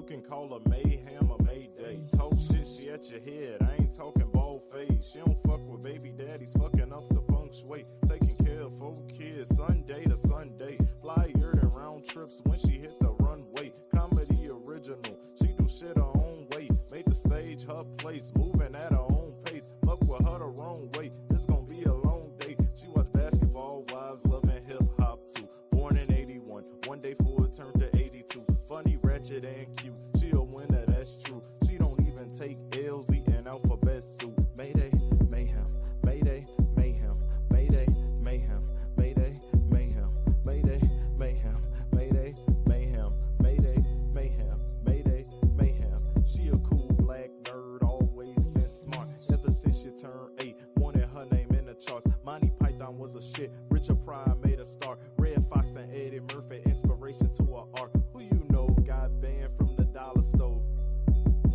You can call her Mayhem or Mayday. Talk shit, she at your head. I ain't talking bald face. She don't fuck with baby daddies, fucking up the feng shui. Taking care of 4 kids, Sunday to Sunday. Flyer than round trips when she hit the runway. Comedy original, she do shit her own way. Made the stage her place, moving at her own pace. Fuck with her the wrong way, this gon' be a long day. She watch Basketball Wives, loving hip hop too. Born in 81, one day forward turned to 82. Funny, ratchet, and cute. She a winner, that's true. She don't even take L's, eating alphabet soup. Mayday, mayhem, mayday, mayhem, mayday, mayhem, mayday, mayhem, mayday, mayhem, mayday, mayhem, mayday, mayhem, mayday, mayhem. She a cool black nerd, always been smart. Ever since she turned 8, wanted her name in the charts. Monty Python was a shit. Richard Pryor made a start. Red Fox and Eddie Murphy, inspiration to her art. Who you know got banned from the dollar store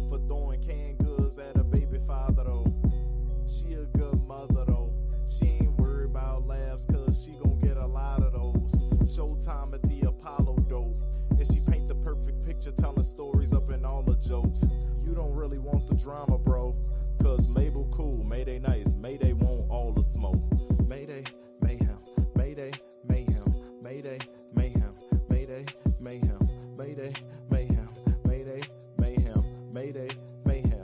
for throwing canned goods at a baby father though. She a good mother though. She ain't worried about laughs cause she gon' get a lot of those. Showtime at the Apollo dope. And she paint the perfect picture telling stories up in all the jokes. You don't really want the drama, bro. Cause Mabel cool, Mayday nice, Mayday want all the smoke. Mayday, mayhem, Mayday, mayhem, Mayday, mayhem, Mayday, mayhem, Mayday, mayhem, Mayday, mayhem, Mayday, mayhem.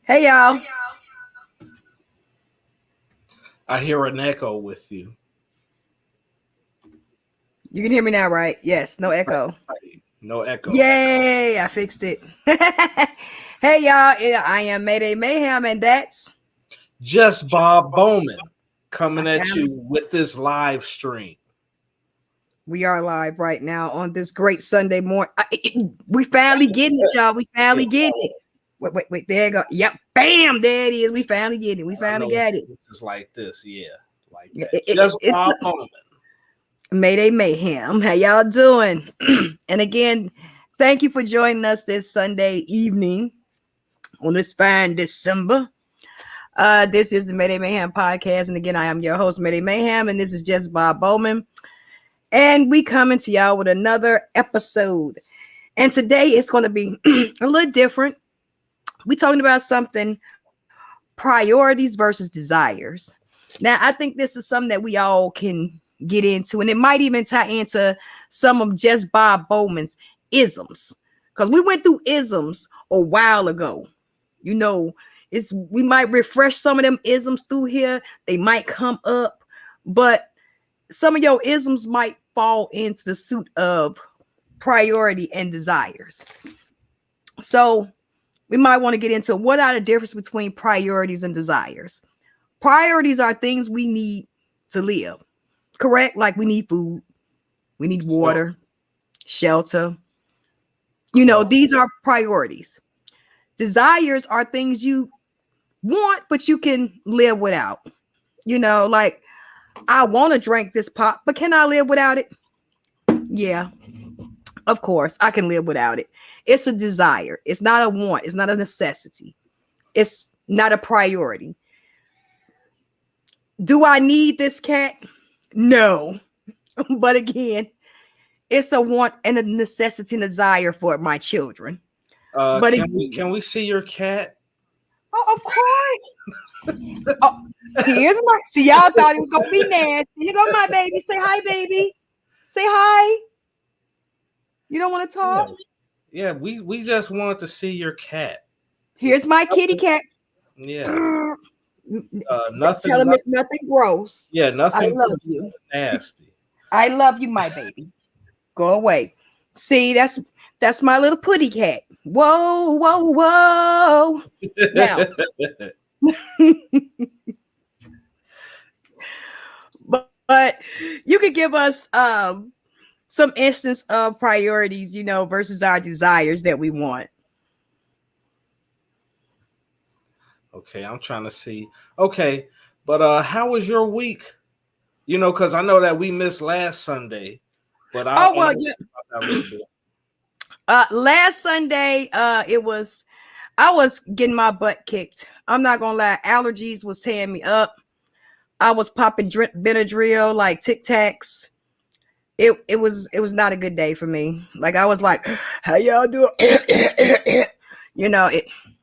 Hey y'all. I hear an echo with you. You can hear me now, right? Yes, no echo. No echo. Yay, I fixed it. Hey y'all, I am Mayday Mayhaim, and that's Just Bob Bowman coming at you with this live stream. We are live right now on this great Sunday morning. We finally getting it, y'all. We finally getting it. Wait, there you go. Yep, bam, there it is. We finally getting it. We finally got it. It's like this, yeah. Like that. Just Bob Bowman. Mayday Mayhem. How y'all doing? And again, thank you for joining us this Sunday evening on this fine December. This is the Mayday Mayhem podcast. And again, I am your host, Mayday Mayhem, and this is Just Bob Bowman. And we coming to y'all with another episode. And today it's going to be a little different. We're talking about something, priorities versus desires. Now, I think this is something that we all can get into, and it might even tie into some of Just Bob Bowman's isms, because we went through isms a while ago. You know, we might refresh some of them isms through here. They might come up, but some of your isms might fall into the suit of priority and desires. So we might want to get into what are the difference between priorities and desires. Priorities are things we need to live, correct? Like we need food, we need water, shelter. You know, these are priorities. Desires are things you want, but you can live without. You know, like I want to drink this pop, but can I live without it? Yeah, of course, I can live without it. It's a desire. It's not a want. It's not a necessity. It's not a priority. Do I need this cat? No. But again, it's a want and a necessity and a desire for my children. But can we see your cat? Oh, of course. Oh, here's my. See, y'all thought it was gonna be nasty. Here go my baby. Say hi, baby. Say hi. You don't want to talk? Yeah, we just wanted to see your cat. Here's my kitty cat. Yeah. Nothing. Tell him it's nothing gross. Yeah, I nothing love you. nasty. I love you, my baby. Go away. See, that's my little putty cat. Whoa, whoa, whoa. Now, but you could give us some instance of priorities, versus our desires that we want. Okay, I'm trying to see. Okay, but how was your week? Because I know that we missed last Sunday, but I Oh well, want to yeah. talk about that a little bit. Last Sunday, I was getting my butt kicked. I'm not gonna lie, allergies was tearing me up. I was popping Benadryl like Tic Tacs. It was not a good day for me. Like I was like, how y'all doing?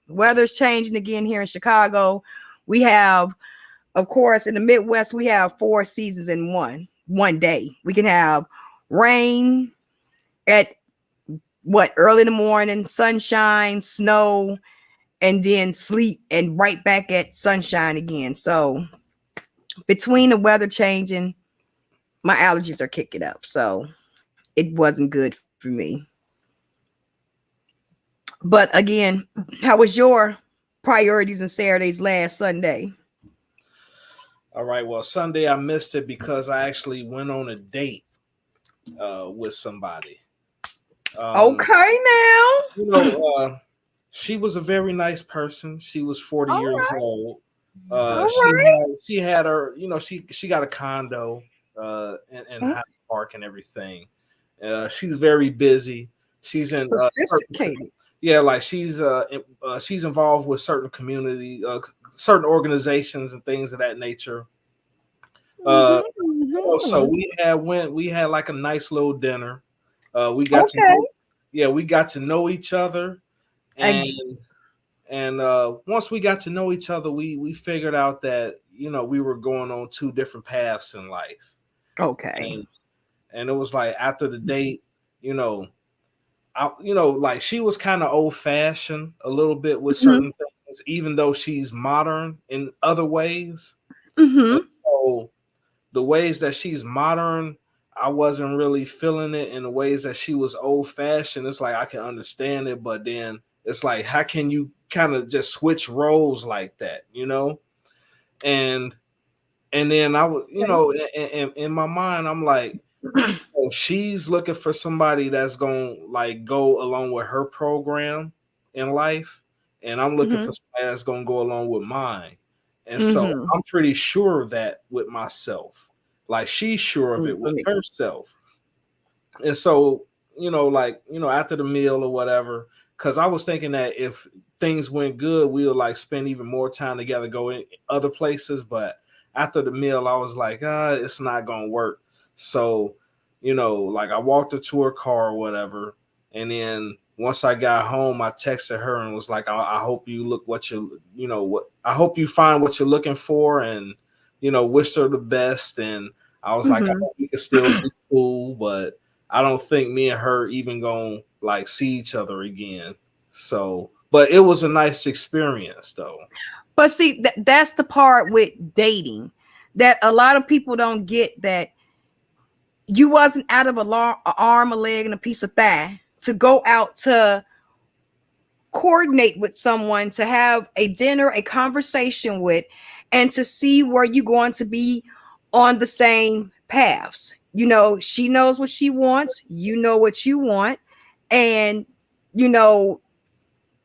Weather's changing again here in Chicago. We have, of course, in the Midwest, we have 4 seasons in one day. We can have rain at early in the morning, sunshine, snow, and then sleep, and right back at sunshine again. So between the weather changing, my allergies are kicking up. So it wasn't good for me. But again, how was your priorities and Saturdays last Sunday? All right. Well, Sunday I missed it because I actually went on a date with somebody. Okay, now. She was a very nice person. She was 40 All years right. old. All She right. had her, she got a condo in Hyde Park and everything. She's very busy. She's in Sophisticated. yeah, like she's involved with certain certain organizations and things of that nature. So we had like a nice little dinner. We got to Okay. we got to know each other, and Ex- once we got to know each other, we figured out that we were going on 2 different paths in life, okay. and it was like after the date, you know, like she was kind of old fashioned a little bit with Mm-hmm. certain things, even though she's modern in other ways. And Mm-hmm. so the ways that she's modern, I wasn't really feeling it. In the ways that she was old fashioned, it's like I can understand it, but then it's like, how can you kind of just switch roles like that, And then I was, in my mind, I'm like, oh, she's looking for somebody that's going to like go along with her program in life, and I'm looking Mm-hmm. for somebody that's going to go along with mine. And so Mm-hmm. I'm pretty sure of that with myself. Like she's sure of it with herself. And so, after the meal or whatever, because I was thinking that if things went good, we would like spend even more time together, go in other places. But after the meal, I was like, it's not gonna work. So, like I walked her to her car or whatever, and then once I got home, I texted her and was like, I hope you look what what I hope you find what you're looking for, and wish her the best. And I was like, I Mm-hmm. hope we can still be cool, but I don't think me and her even gonna like see each other again. So, but it was a nice experience though. But see, that's the part with dating that a lot of people don't get, that you wasn't out of a arm, a leg, and a piece of thigh to go out to coordinate with someone, to have a dinner, a conversation with, and to see where you're going to be on the same paths. She knows what she wants, you know what you want, and you know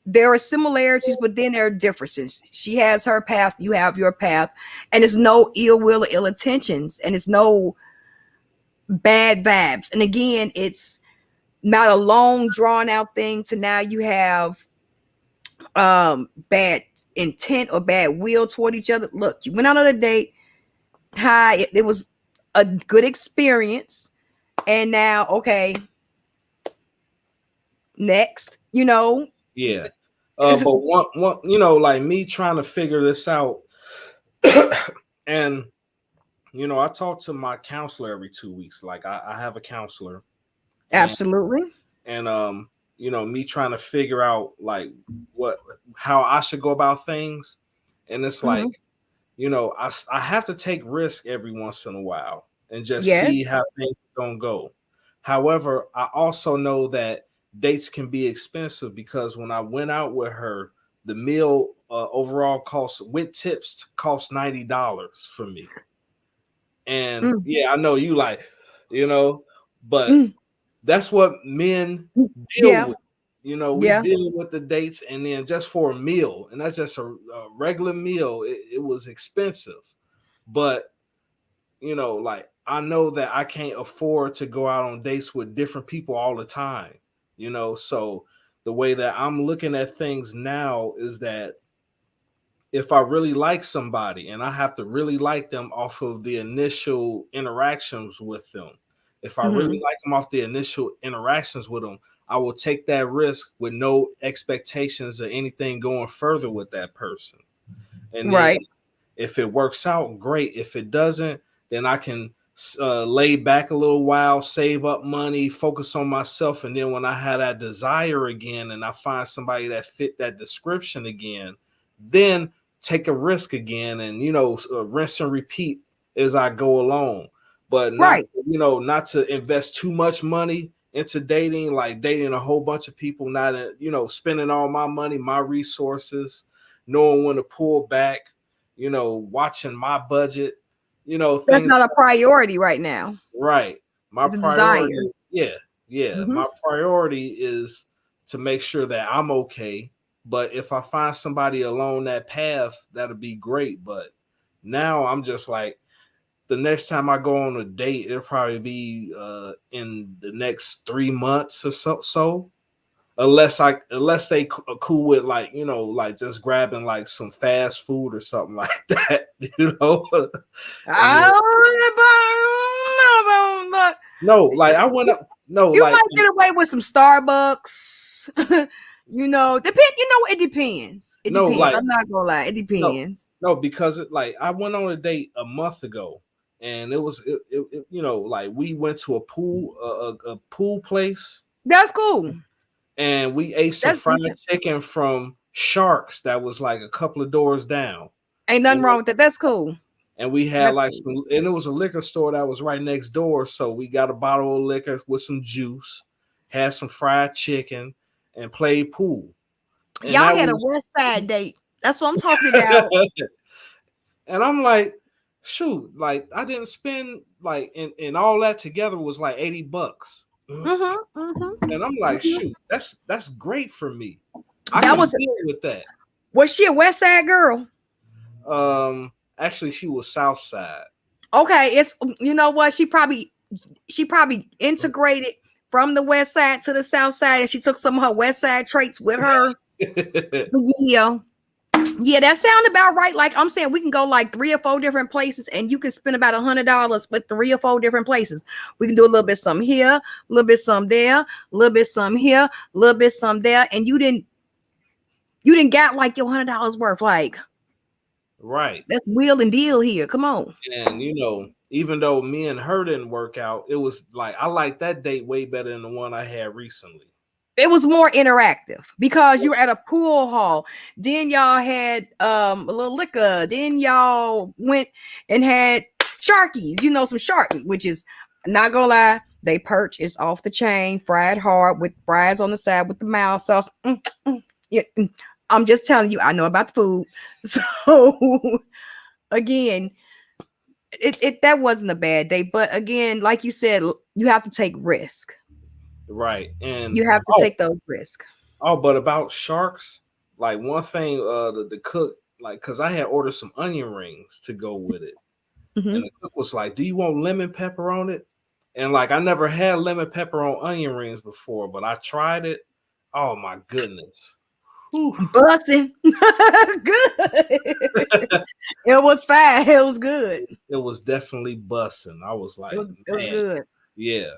there are similarities, but then there are differences. She has her path, you have your path, and it's no ill will or ill intentions, and it's no bad vibes. And again, it's not a long drawn out thing to now you have bad intent or bad will toward each other. Look, you went out on a date. Hi, it was a good experience, and now okay, next. Yeah. But one, like me trying to figure this out, and I talk to my counselor every 2 weeks. Like I have a counselor, and Absolutely. and me trying to figure out like how I should go about things, and it's Mm-hmm. like I have to take risk every once in a while and just Yes. see how things are gonna go. However, I also know that dates can be expensive because when I went out with her, the meal overall cost with tips cost $90 for me. And Mm, yeah, I know you like, you know, but mm, that's what men mm. deal Yeah. with. We Yeah. deal with the dates, and then just for a meal, and that's just a regular meal. It was expensive, but like I know that I can't afford to go out on dates with different people all the time. So the way that I'm looking at things now is that if I really like somebody and I have to really like them off of the initial interactions with them, if I really Hmm. like them off the initial interactions with them, I will take that risk with no expectations of anything going further with that person. And then Right. if it works out, great. If it doesn't, then I can lay back a little while, save up money, focus on myself. And then when I have that desire again and I find somebody that fit that description again, then take a risk again and, rinse and repeat as I go along. But not, Right. not to invest too much money into dating, like dating a whole bunch of people, not, spending all my money, my resources, knowing when to pull back, watching my budget, That's things not a priority right now. right. My It's a desire. priority, yeah. Hmm. My priority is to make sure that I'm okay. But if I find somebody along that path, that'll be great. But now I'm just like, the next time I go on a date, it'll probably be in the next 3 months or so. Unless they are cool with like like just grabbing like some fast food or something like that, and then no, like I went up, no, You like might get away with some Starbucks. It depends. It no, depends. like I'm not gonna lie. It no, depends. no, because like I went on a date a month ago, and like we went to a pool, a pool place, That's cool. and we ate some That's fried yeah. chicken from Sharks that was like a couple of doors down. Ain't You nothing know, wrong with that. That's cool. and we had That's like cool. some, and it was a liquor store that was right next door. So we got a bottle of liquor with some juice, had some fried chicken, and played pool. And Y'all that had a was, West Side date. That's what I'm talking about. and I'm like, shoot, like I didn't spend like in all that together was like $80. Mm-hmm. Mm-hmm. And I'm like, Mm-hmm. shoot, that's great for me. I That can was deal with that. Was she a West Side girl? Actually, she was South Side. Okay, it's you know what? She probably integrated from the West Side to the South Side, and she took some of her West Side traits with her. Yeah. Yeah, that sounded about right. Like I'm saying, we can go like 3 or 4 different places, and you can spend about $100 with 3 or 4 different places. We can do a little bit some here, a little bit some there, a little bit some here, a little bit some there, and you didn't got like your $100 worth. Like Right. that's wheel and deal here. Come on. And even though me and her didn't work out, it was like I like that date way better than the one I had recently. It was more interactive because you were at a pool hall. Then y'all had a little liquor. Then y'all went and had Sharkies, some shark, which is not gonna lie, they perch is off the chain, fried hard with fries on the side with the mild sauce. Yeah, I'm just telling you, I know about the food. So again, it that wasn't a bad day, but again, like you said, you have to take risk. Right. And You have to take those risks. but about Sharks, like one thing, the cook, like, cause I had ordered some onion rings to go with it, and Mhm. the cook was like, "Do you want lemon pepper on it?" And like I never had lemon pepper on onion rings before, but I tried it. Oh my goodness. Whew. Busting. Good. It was fine. It was good. It was definitely bussing. I was It like, was man, good. yeah.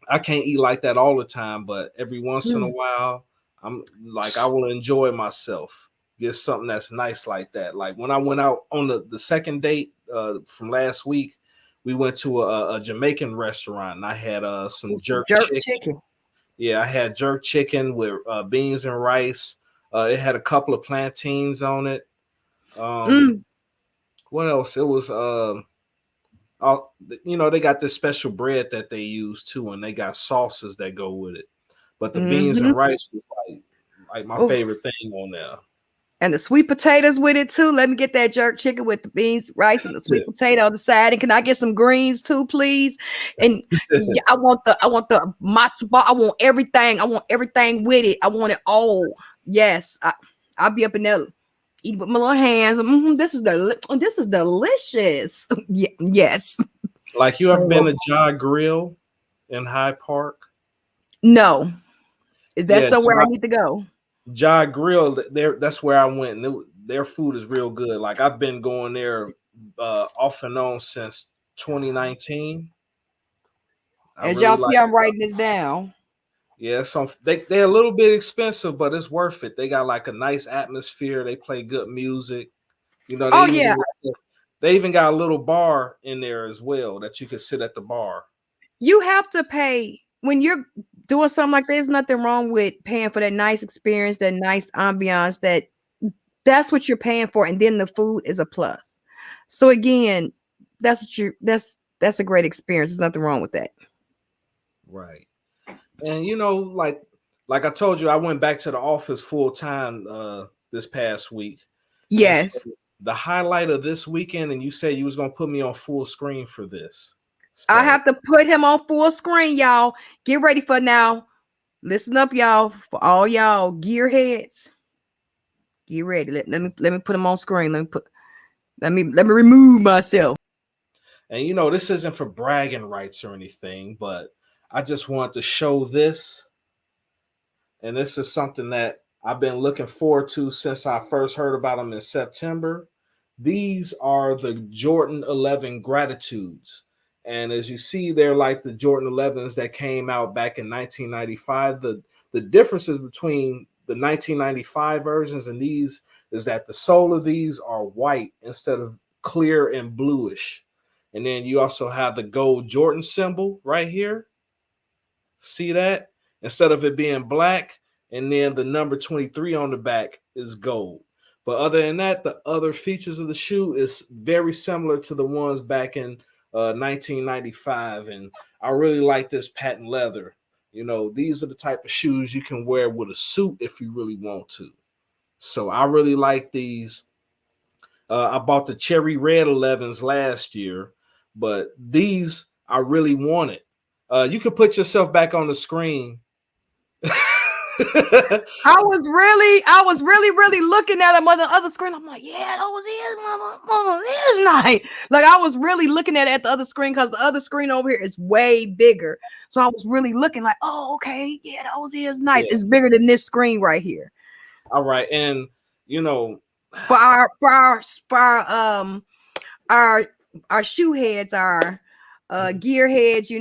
I can't eat like that all the time, but every once in a Mm. while, I'm like, I will enjoy myself. Get something that's nice like that. Like when I went out on the second date from last week, we went to a Jamaican restaurant and I had some jerk Jerk chicken. chicken. Yeah, I had jerk chicken with beans and rice. It had a couple of plantains on it. Um, Mm. what else? It was they got this special bread that they use too, and they got sauces that go with it. But the beans Mm-hmm. and rice was like my Oh, favorite thing on there. and the sweet potatoes with it too. Let me get that jerk chicken with the beans, rice, and the sweet potato on the side. And can I get some greens too, please? And yeah, I want the matzo ball. I want everything. I want everything with it. I want it all. Yes, I'll be up in there eating with my little hands. This is delicious. Yes. Like you ever been to Jai Grill in Hyde Park? No. Is that Yeah, somewhere I need to go? Jai Grill. There, that's where I went. And their food is real good. Like I've been going there off and on since 2019. I As really y'all see, like. I'm writing this down. Yeah, so they're a little bit expensive, but it's worth it. They got like a nice atmosphere. They play good music. You know, Oh yeah. they even got a little bar in there as well that you can sit at the bar. You have to pay when you're doing something like that. There's nothing wrong with paying for that nice experience, that nice ambiance. That's what you're paying for, and then the food is a plus. So again, that's a great experience. There's nothing wrong with that. Right. And like I told you, I went back to the office full time this past week. And so Yes. the highlight of this weekend, and you said you was gonna put me on full screen for this. I So have to put him on full screen, y'all. Get ready for now. Listen up, y'all. For all y'all gearheads, get ready. Let me put him on screen. Let me remove myself. and this isn't for bragging rights or anything, but I just want to show this. And this is something that I've been looking forward to since I first heard about them in September. These are the Jordan 11 Gratitudes. And as you see, they're like the Jordan 11s that came out back in 1995. The differences between the 1995 versions and these is that the sole of these are white instead of clear and bluish. And then you also have the gold Jordan symbol right here. See that? Instead of it being black, and then the number 23 on the back is gold. But other than that, the other features of the shoe is very similar to the ones back in 1995. And I really like this patent leather. These are the type of shoes you can wear with a suit if you really want to. So I really like these. I bought the cherry red 11s last year, but these I really wanted. You can put yourself back on the screen. I was really looking at him on the other screen. I'm like, yeah, that was his mama is nice. Like I was really looking at the other screen because the other screen over here is way bigger. So I was really looking like, oh, okay, yeah, that was his nice. Yeah. It's bigger than this screen right here. All right, and for our shoe heads, our gear heads,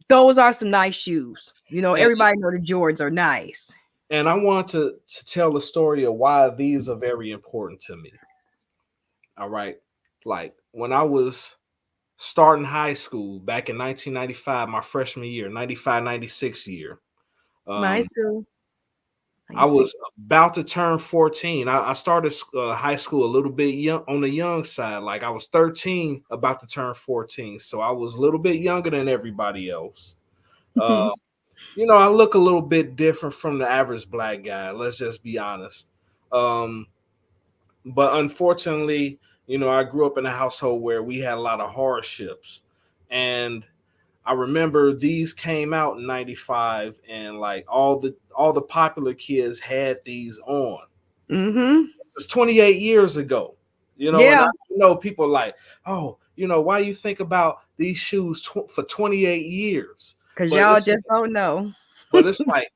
those are some nice shoes. Everybody know the Jordans are nice. And I want to tell the story of why these are very important to me. All right. Like when I was starting high school back in 1995, my freshman year, 95, 96 year. Nice too. I was about to turn 14. I started high school a little bit young, on the young side. Like I was 13, about to turn 14. So I was a little bit younger than everybody else. I look a little bit different from the average black guy. Let's just be honest. But unfortunately, I grew up in a household where we had a lot of hardships. And I remember these came out in 95 and like all the popular kids had these on. Mm-hmm. It's 28 years ago. Yeah. And I people like, oh, why you think about these shoes for 28 years? Because y'all just don't know. But it's like,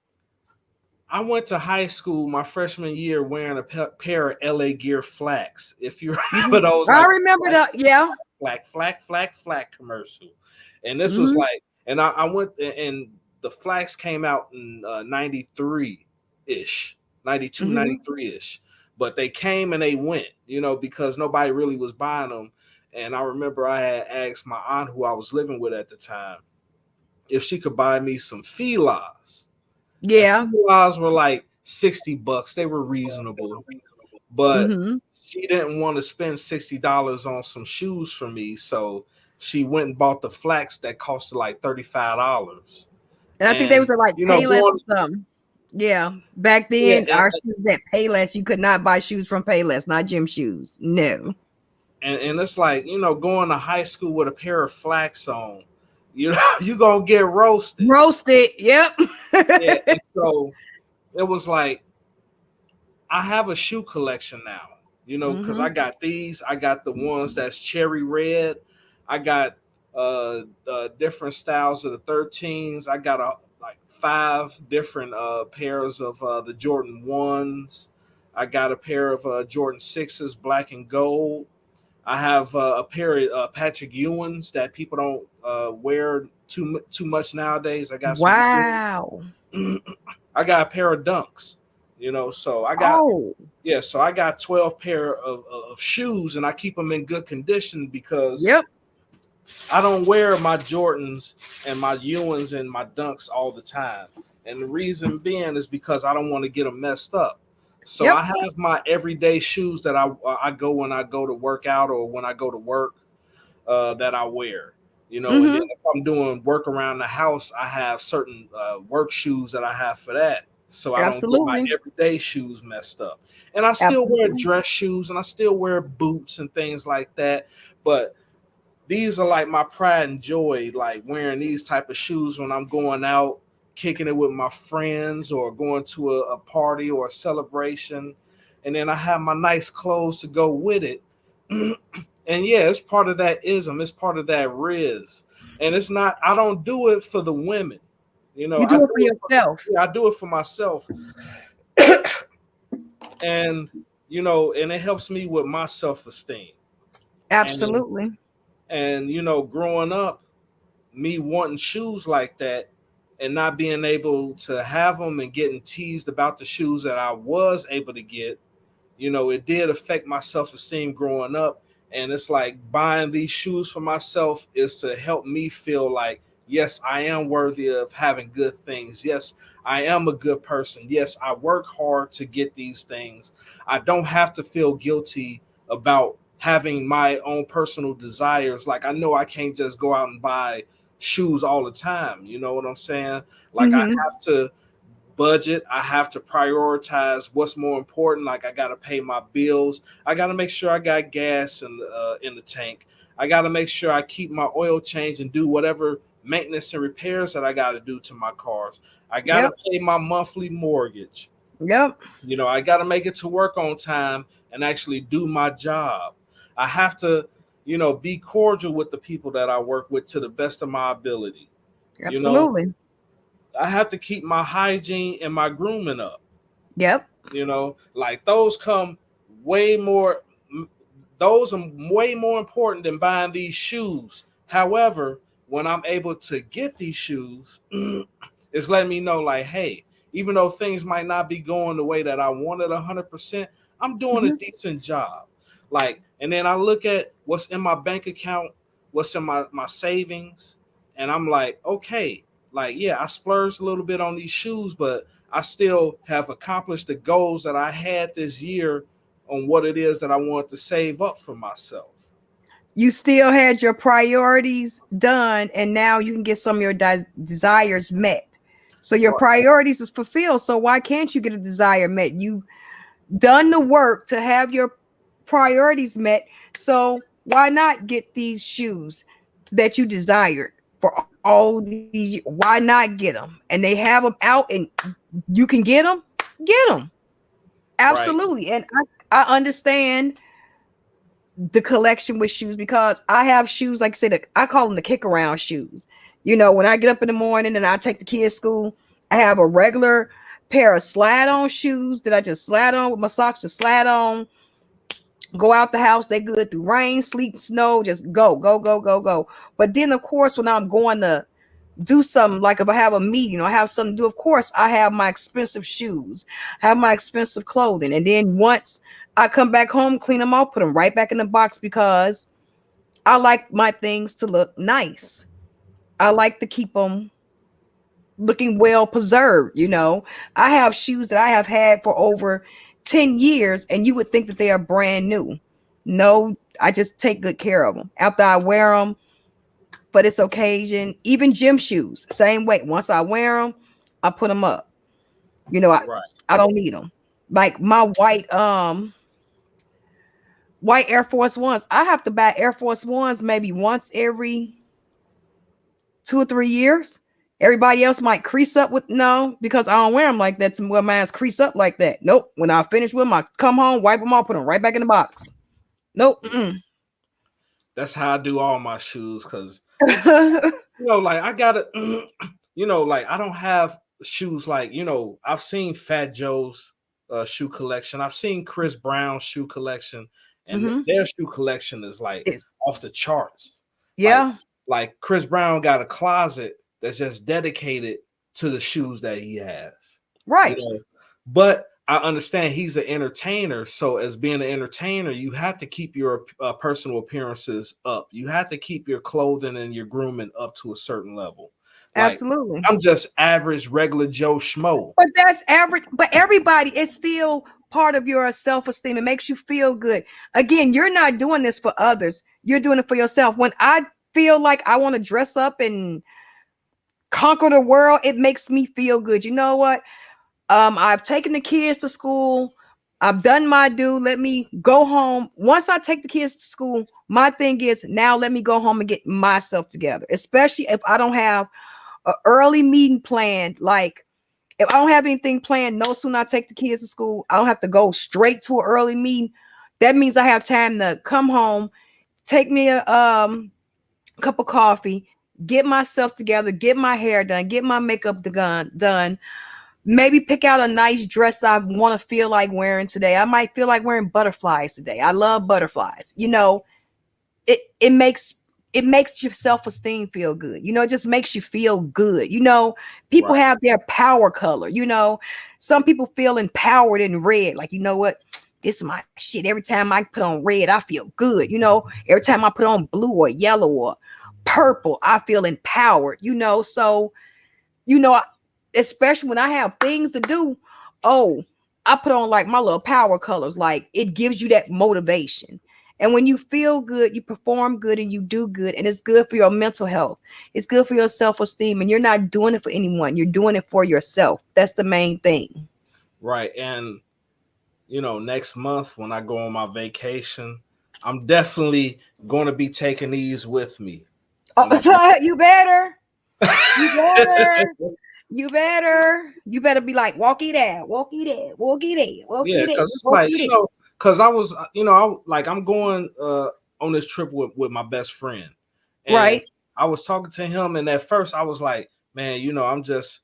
I went to high school my freshman year wearing a pair of LA Gear flaks. If you remember those. I remember that. Yeah. Flak commercial. And this was like, and I went, and the flags came out in 93-ish, 92, 93-ish. But they came and they went, because nobody really was buying them. And I remember I had asked my aunt, who I was living with at the time, if she could buy me some Filas. Yeah. Filas were like $60. They were reasonable. But she didn't want to spend $60 on some shoes for me, so she went and bought the flats that cost like $35. And I think they And was like Payless or something. Yeah, back then our shoes that Payless, you could not buy shoes from Payless, not gym shoes. No. And it's like, going to high school with a pair of flats on, you gonna get roasted. Roasted, yep. Yeah, and so it was like, I have a shoe collection now, because I got these. I got the ones that's cherry red. I got different styles of the 13s. I got like 5 different pairs of the Jordan 1s. I got a pair of Jordan 6s, black and gold. I have a pair of Patrick Ewings that people don't wear too much nowadays. I got wow. I got a pair of Dunks, so I got so I got 12 pair of shoes, and I keep them in good condition because I don't wear my Jordans and my Ewings and my Dunks all the time. And the reason being is because I don't want to get them messed up. So I have my everyday shoes that I go when I go to work out or when I go to work that I wear, and then if I'm doing work around the house, I have certain work shoes that I have for that. So I don't get my everyday shoes messed up. And I still wear dress shoes and I still wear boots and things like that. But these are like my pride and joy, like wearing these type of shoes when I'm going out, kicking it with my friends or going to a party or a celebration. And then I have my nice clothes to go with it. And yeah, it's part of that ism. It's part of that riz. And it's not, I don't do it for the women. You do it for yourself. I do it for myself. And, and it helps me with my self-esteem. Absolutely. And growing up, me wanting shoes like that and not being able to have them and getting teased about the shoes that I was able to get, it did affect my self-esteem growing up. And it's like buying these shoes for myself is to help me feel like, yes, I am worthy of having good things. Yes, I am a good person. Yes, I work hard to get these things. I don't have to feel guilty about having my own personal desires. Like, I know I can't just go out and buy shoes all the time. You know what I'm saying? Like, I have to budget. I have to prioritize what's more important. Like, I got to pay my bills. I got to make sure I got gas in the tank. I got to make sure I keep my oil change and do whatever maintenance and repairs that I got to do to my cars. I got to pay my monthly mortgage. I got to make it to work on time and actually do my job. I have to, be cordial with the people that I work with to the best of my ability. Absolutely. I have to keep my hygiene and my grooming up. Like those are way more important than buying these shoes. However, when I'm able to get these shoes, it's letting me know like, hey, even though things might not be going the way that I wanted 100%, I'm doing a decent job. Like, and then I look at what's in my bank account, what's in my savings, and I'm like, okay, like, yeah, I splurged a little bit on these shoes, but I still have accomplished the goals that I had this year on what it is that I wanted to save up for myself. You still had your priorities done, and now you can get some of your desires met. So your priorities is fulfilled. So why can't you get a desire met? You done the work to have your priorities met. So why not get these shoes that you desired for all these? Why not get them? And they have them out, and you can get them. Get them. Absolutely. Right. And I understand the collection with shoes because I have shoes, like I said, I call them the kick around shoes. When I get up in the morning and I take the kids to school, I have a regular pair of slide on shoes that I just slide on with my socks, just slide on, go out the house. They good through rain, sleet, snow, just go. But then, of course, when I'm going to do something, like if I have a meeting or I have something to do, of course, I have my expensive shoes, have my expensive clothing. And then once I come back home, clean them off, put them right back in the box because I like my things to look nice. I like to keep them looking well preserved. I have shoes that I have had for over 10 years and you would think that they are brand new. No, I just take good care of them. After I wear them for this occasion, even gym shoes, same way. Once I wear them, I put them up. You know, Right. I don't need them. Like my white Air Force Ones. I have to buy Air Force Ones maybe once every 2 or 3 years. Everybody else might crease up with no, because I don't wear them like that. Some wear mine's crease up like that. Nope. When I finish with them, I come home, wipe them off, put them right back in the box. Nope. That's how I do all my shoes, because like I gotta, like I don't have shoes like, I've seen Fat Joe's shoe collection. I've seen Chris Brown's shoe collection, and their shoe collection is like off the charts. Yeah. Like Chris Brown got a closet that's just dedicated to the shoes that he has. Right. But I understand he's an entertainer. So as being an entertainer, you have to keep your personal appearances up. You have to keep your clothing and your grooming up to a certain level. Like, absolutely. I'm just average, regular Joe Schmo. But that's average. But everybody is still part of your self-esteem. It makes you feel good. Again, you're not doing this for others. You're doing it for yourself. When I feel like I want to dress up and conquer the world, it makes me feel good. You know what? I've taken the kids to school. I've done my due. Let me go home. Once I take the kids to school, my thing is now let me go home and get myself together, especially if I don't have an early meeting planned. Like if I don't have anything planned, no sooner I take the kids to school, I don't have to go straight to an early meeting. That means I have time to come home, take me a cup of coffee, get myself together, get my hair done, get my makeup done. Maybe pick out a nice dress that I want to feel like wearing today. I might feel like wearing butterflies today. I love butterflies. It makes your self-esteem feel good. It just makes you feel good. People have their power color. Some people feel empowered in red. Like, you know what? This is my shit. Every time I put on red, I feel good. Every time I put on blue or yellow or purple, I feel empowered. So, especially when I have things to do, I put on like my little power colors. Like it gives you that motivation. And when you feel good, you perform good and you do good. And it's good for your mental health. It's good for your self-esteem. And you're not doing it for anyone. You're doing it for yourself. That's the main thing. Right. And, next month when I go on my vacation, I'm definitely going to be taking these with me. You better. You better be like, walkie there. Yeah, because it's like, because I was, I'm going on this trip with my best friend. And right. I was talking to him, and at first I was like, man, I'm just,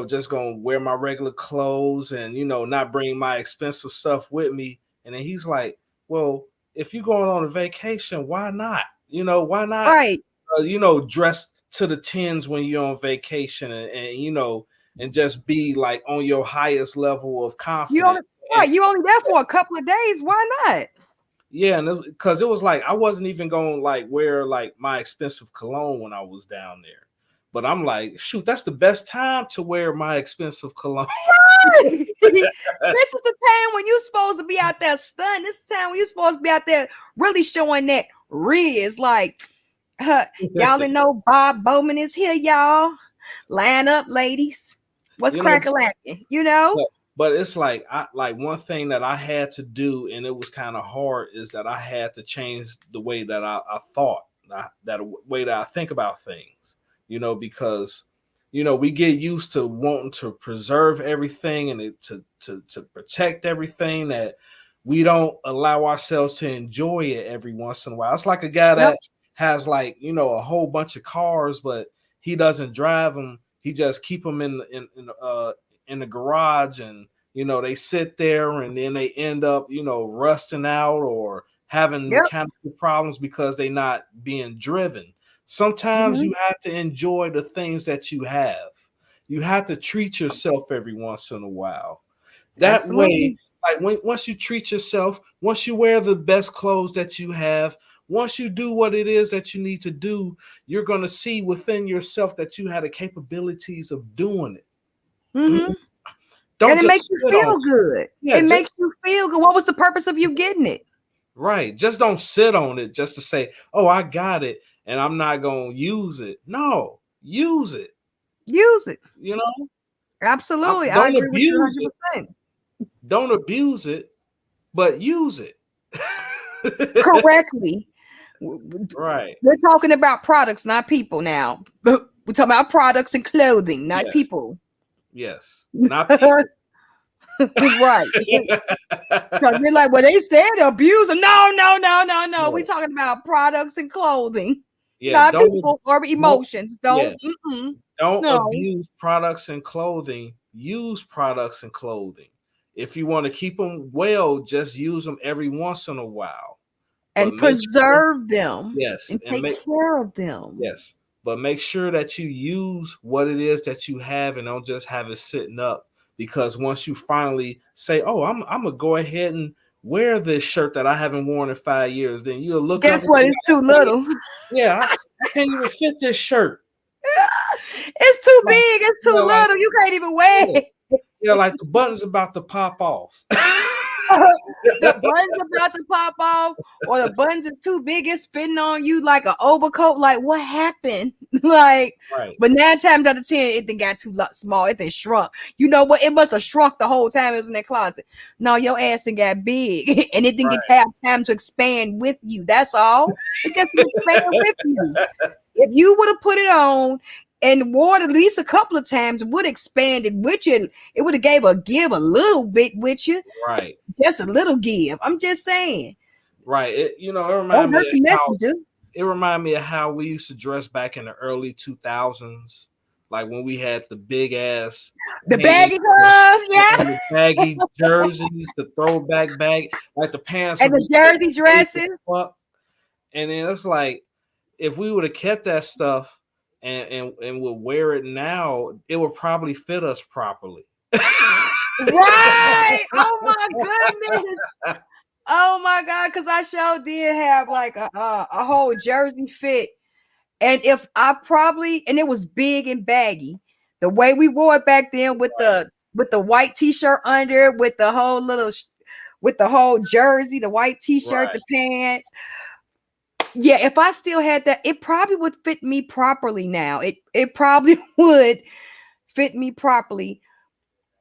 just gonna wear my regular clothes and not bring my expensive stuff with me. And then he's like, well, if you're going on a vacation, why not? Why not? Right. Dress to the tens when you're on vacation and just be like on your highest level of confidence. You only there for a couple of days. Why not? Yeah, and because it was like I wasn't even going to like wear like my expensive cologne when I was down there. But I'm like, shoot, that's the best time to wear my expensive cologne. Right. This is the time when you're supposed to be out there stunned. This is the time when you're supposed to be out there really showing that riz. Like, y'all didn't know Bowman is here, y'all. Line up, ladies. What's crack-a-lacking? But it's like one thing that I had to do, and it was kind of hard, is that I had to change the way that I thought, that way that I think about things, because we get used to wanting to preserve everything and to protect everything, that we don't allow ourselves to enjoy it every once in a while. It's like a guy that has like a whole bunch of cars, but he doesn't drive them. He just keep them in the garage, and they sit there and then they end up rusting out or having mechanical problems because they're not being driven. Sometimes you have to enjoy the things that you have. You have to treat yourself every once in a while. That way, like once you treat yourself, once you wear the best clothes that you have, once you do what it is that you need to do, you're going to see within yourself that you have the capabilities of doing it. And it makes you feel good. It makes you feel good. What was the purpose of you getting it? Right. Just don't sit on it just to say, oh, I got it and I'm not going to use it. No, use it. Use it. You know? Absolutely. I agree with you 100%. Don't abuse it, but use it. Correctly. Right. We're talking about products, not people now. We're talking about products and clothing, not people. Yes. Not people. Right. Because we're like, well, they said abuse. No. We're talking about products and clothing. Not people or emotions. Don't abuse products and clothing. Use products and clothing. If you want to keep them well, just use them every once in a while. And preserve them. Yes. And take care of them. Yes. But make sure that you use what it is that you have and don't just have it sitting up. Because once you finally say, oh, I'm going to go ahead and wear this shirt that I haven't worn in 5 years, then you'll look Guess what? It's too little. Yeah, I can't even fit this shirt. It's too big. It's too little. You can't even wear it. Yeah, like the button's about to pop off. The buttons about to pop off, or the buttons is too big, it's fitting on you like an overcoat. Like, what happened? Like, but 9 times out of 10, it then got too small. It then shrunk. You know what? It must have shrunk the whole time it was in that closet. No, your ass then got big, and it didn't have time to expand with you. That's all. It just expand with you. If you would have put it on and wore it at least a couple of times, would expand it with you. It would have give a little bit with you. Right. Just a little give. I'm just saying. Right. It reminded me of how we used to dress back in the early 2000s. Like when we had the big ass. The baggy clothes, the baggy jerseys, the throwback bag, like the pants. And the jersey dresses. And then it's like, if we would have kept that stuff, and would wear it now, it would probably fit us properly. Right. Oh my goodness. Oh my God. Because I sure did have like a whole jersey fit. And if I and it was big and baggy. The way we wore it back then with the white t-shirt under, with the whole jersey, the white t-shirt, the pants. Yeah, if I still had that, it probably would fit me properly now. It probably would fit me properly.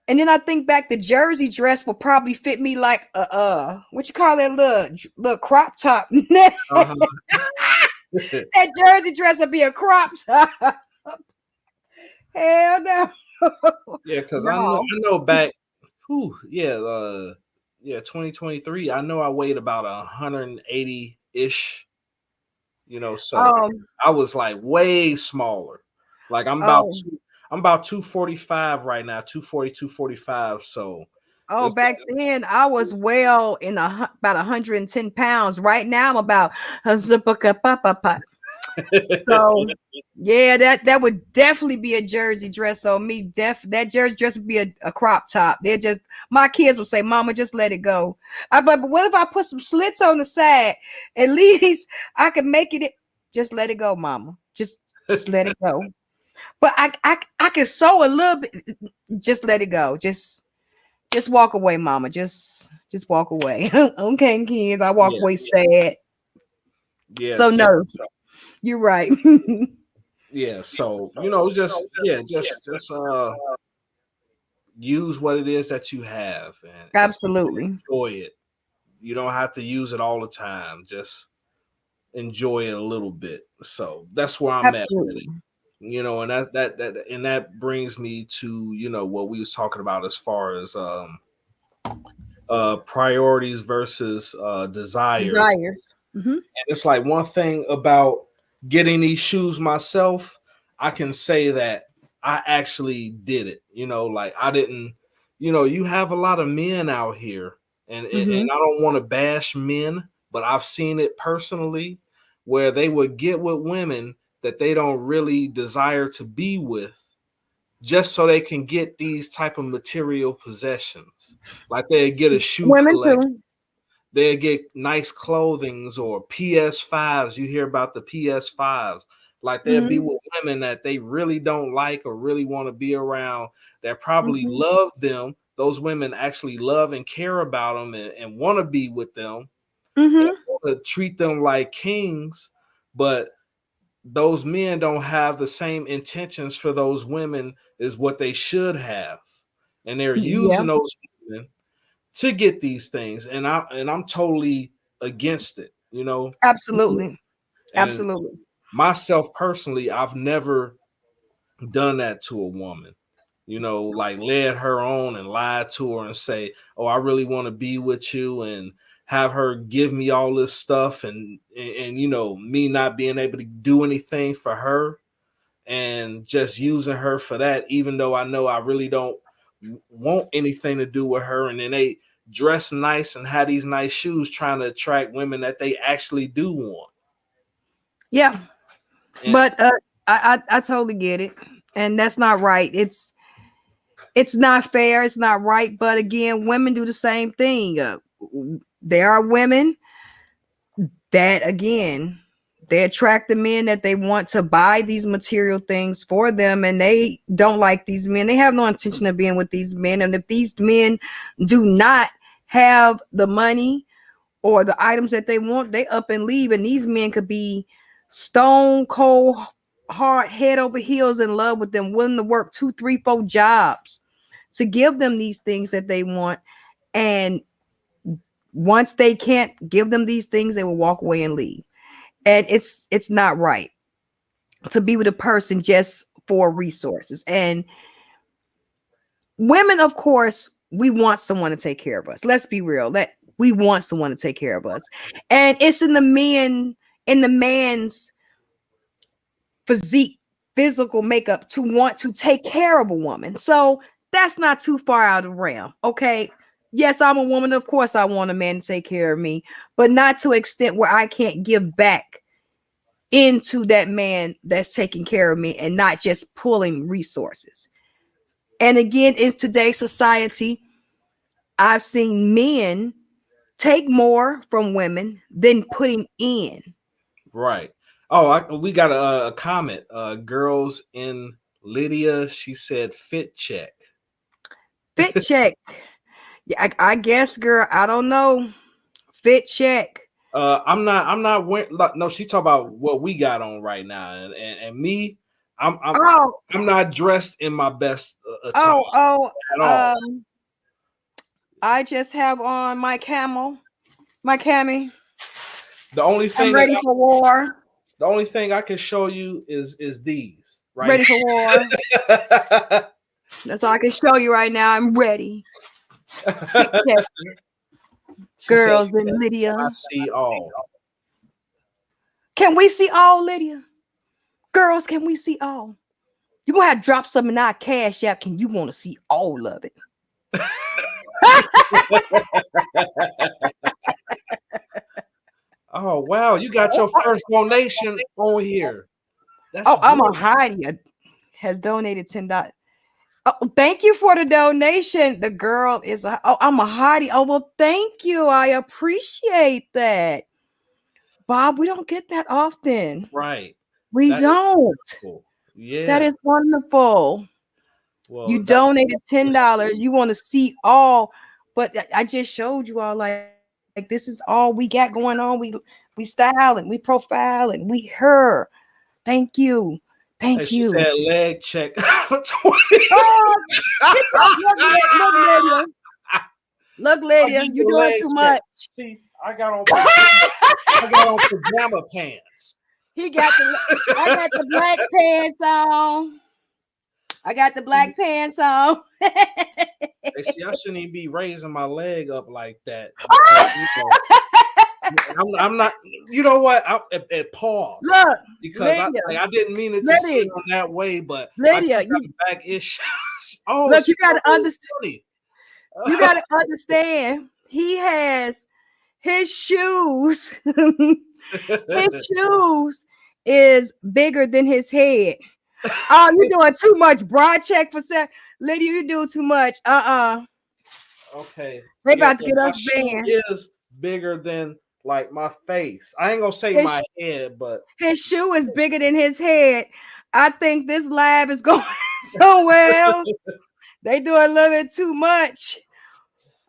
And then I think back, the jersey dress will probably fit me like what you call that little crop top. That jersey dress would be a crop top. Hell no. Yeah, because I know back, 2023. I know I weighed about 180-ish. So I was like way smaller. Like I'm about 245 right now, 240, 245. So back then I was well in about 110 pounds. Right now I'm about so yeah, that would definitely be a jersey dress on me. That jersey dress would be a crop top. My kids will say, Mama, just let it go. But what if I put some slits on the side? At least I can make it. Just let it go, Mama. Just let it go. But I can sew a little bit. Just let it go. Just walk away, Mama. Just walk away. Okay, kids. I walk away sad. Yeah. So no. You're right. Yeah, so just use what it is that you have and absolutely enjoy it. You don't have to use it all the time. Just enjoy it a little bit. So that's where I'm at with it. And that brings me to what we was talking about as far as priorities versus desires. Mm-hmm. And it's like one thing about getting these shoes myself, I can say that I actually did it. Like I didn't, you have a lot of men out here and I don't want to bash men, but I've seen it personally where they would get with women that they don't really desire to be with just so they can get these type of material possessions. Like they get a shoe collection. They'll get nice clothings or PS5s. You hear about the PS5s. Like they'll be with women that they really don't like or really want to be around that probably love them those women actually love and care about them and want to be with them, Mm-hmm. and want to treat them like kings, but those men don't have the same intentions for those women as what they should have, and they're Yeah, using those women to get these things, and I'm totally against it, you know. absolutely. And Absolutely. myself personally, I've never done that to a woman, you know, like led her on and lied to her and say, oh, I really want to be with you, and have her give me all this stuff, and you know, me not being able to do anything for her, and just using her for that, even though I know I really don't want anything to do with her. And then they dress nice and have these nice shoes trying to attract women that they actually do want. Yeah, And but I totally get it, and that's not right. It's not fair. It's not right. But again, women do the same thing. There are women that, again, they attract the men that they want to buy these material things for them, and they don't like these men. They have no intention of being with these men. And if these men do not have the money or the items that they want, they up and leave. And these men could be stone cold, hard, head over heels in love with them, willing to work 2, 3, 4 jobs to give them these things that they want. And once they can't give them these things, they will walk away and leave. And it's not right to be with a person just for resources. And women, of course, we want someone to take care of us. Let's be real. That we want someone to take care of us. And it's in the man's physique, physical makeup to want to take care of a woman. So that's not too far out of the realm. Okay. Yes, I'm a woman. Of course, I want a man to take care of me, but not to an extent where I can't give back into that man that's taking care of me and not just pulling resources. And again, in today's society, I've seen men take more from women than putting in. right. Oh, we got a comment. Girls in Lydia, she said fit check. Fit check. Yeah, I guess, girl. I don't know. Fit check. I'm not wearing, no, she talk about what we got on right now, and me, I'm Oh, I'm not dressed in my best attire oh. at all. I just have on my my cami. The only I'm thing ready for war. the only thing I can show you is these right Ready for war. here. That's all I can show you right now. I'm ready. Fit check. She said, Girls in Lydia. I see all. Can we see all, Lydia? Girls, can we see all? You gonna have to drop some in our cash app. Can you want to see all of it? Oh wow, you got your first donation on here. That's I'm a good. Heidi has donated $10. Oh, thank you for the donation. The girl is I'm a Heidi. Oh, well, thank you. I appreciate that. Bob, we don't get that often. Right. We That is don't. cool. Yeah. That is wonderful. Well, You donated $10. You want to see all, but I just showed you all like this is all we got going on. We style and we profile and we her. Thank you. Hey, Thank she you. said leg check for 20. Oh, look, Lydia. Look, Lydia, you doing too much. See, I got on pajama pants. I got the black pants on. I got the black pants on. Hey, see, I shouldn't even be raising my leg up like that. Because, I'm not. You know what? At pause. Look, because Lydia, I didn't mean it to sit on that way, but Lydia, back issues. Oh, look, you got to understand. You got to understand. He has his shoes. His shoes is bigger than his head. Oh, you're doing too much. Broad check for set. Lydia, you do too much. Okay. They about to get us banned. Is bigger than like my face. I ain't gonna say my head, but his shoe is bigger than his head. I think this lab is going somewhere else. They do a little bit too much.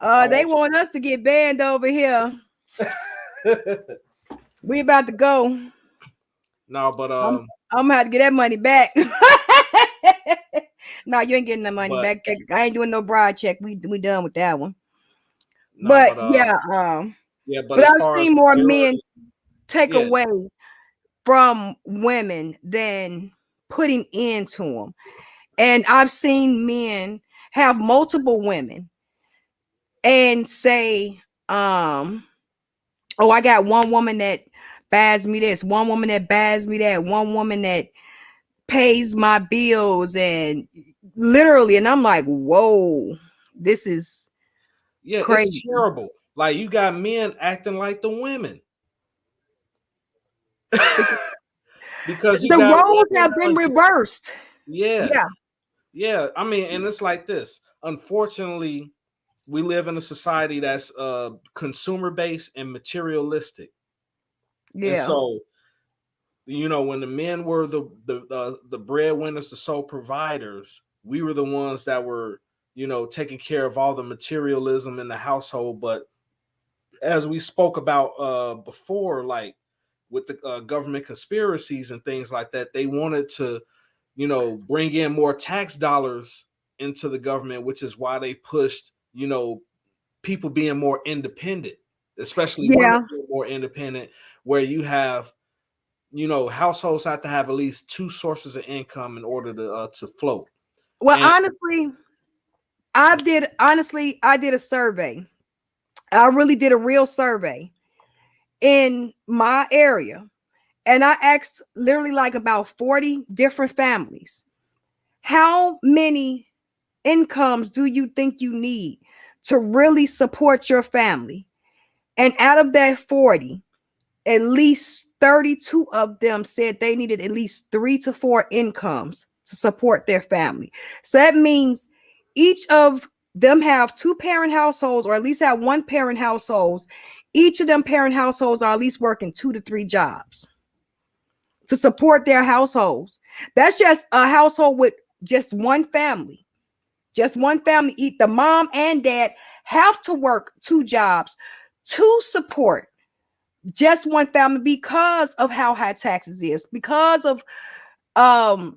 They Oh. want us to get banned over here. We about to go. No, but I'm gonna have to get that money back. No, you ain't getting the money but back. I ain't doing no broad check. We done with that one. no, But but yeah, yeah, but but as I've far as seen more men priority, take yeah, away from women than putting into them. And I've seen men have multiple women and say, oh, I got one woman that buys me this, one woman that buys me that, one woman that pays my bills, and literally, and I'm like, whoa, this is yeah, it's crazy. terrible. Like you got men acting like the women. Because you The got roles women have been on reversed. yeah, Yeah, yeah. I mean, and it's like this. Unfortunately, we live in a society that's consumer based and materialistic. And yeah. so, when the men were the breadwinners, the sole providers, we were the ones that were, taking care of all the materialism in the household. But as we spoke about before, like with the government conspiracies and things like that, they wanted to, bring in more tax dollars into the government, which is why they pushed, people being more independent, especially women Yeah. being more independent, where you have, households have to have at least two sources of income in order to float. Well, And honestly, I did a survey. I really did a real survey in my area. And I asked literally like about 40 different families, how many incomes do you think you need to really support your family? And out of that 40, at least 32 of them said they needed at least 3 to 4 incomes to support their family. So that means each of them have 2 parent households, or at least have 1 parent households. Each of them parent households are at least working 2 to 3 jobs to support their households. That's just a household with just one family. Just one family. Eat the mom and dad have to work 2 jobs to support just one family because of how high taxes is, because of um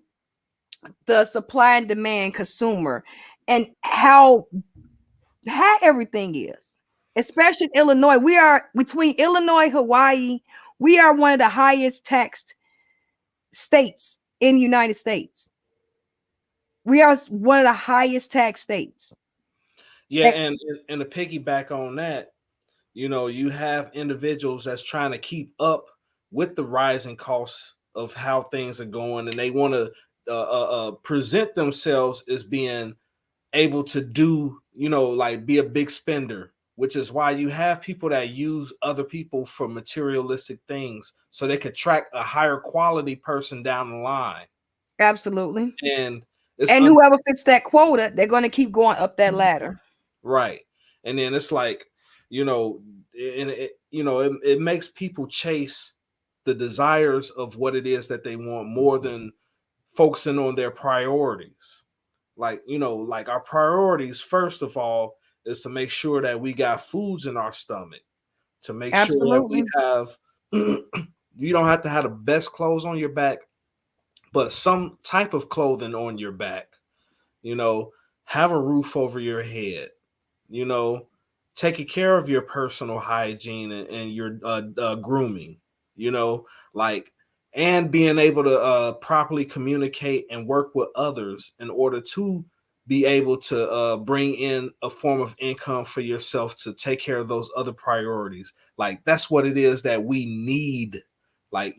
the supply and demand consumer, and how high everything is. Especially in Illinois. We are between Illinois, Hawaii, we are one of the highest taxed states in the United States. We are one of the highest tax states. yeah, and to piggyback on that, you have individuals that's trying to keep up with the rising costs of how things are going, and they want to present themselves as being able to do, like be a big spender, which is why you have people that use other people for materialistic things so they could track a higher quality person down the line. Absolutely. And it's And whoever fits that quota, they're going to keep going up that ladder. right. And then it's like, and it makes people chase the desires of what it is that they want more than focusing on their priorities. Like, like our priorities, first of all, is to make sure that we got foods in our stomach, to make sure that we Absolutely. have, you don't have to have the best clothes on your back, but some type of clothing on your back, you know, have a roof over your head, you know, taking care of your personal hygiene and your grooming, you know, like, and being able to properly communicate and work with others in order to be able to bring in a form of income for yourself to take care of those other priorities. Like that's what it is that we need. Like,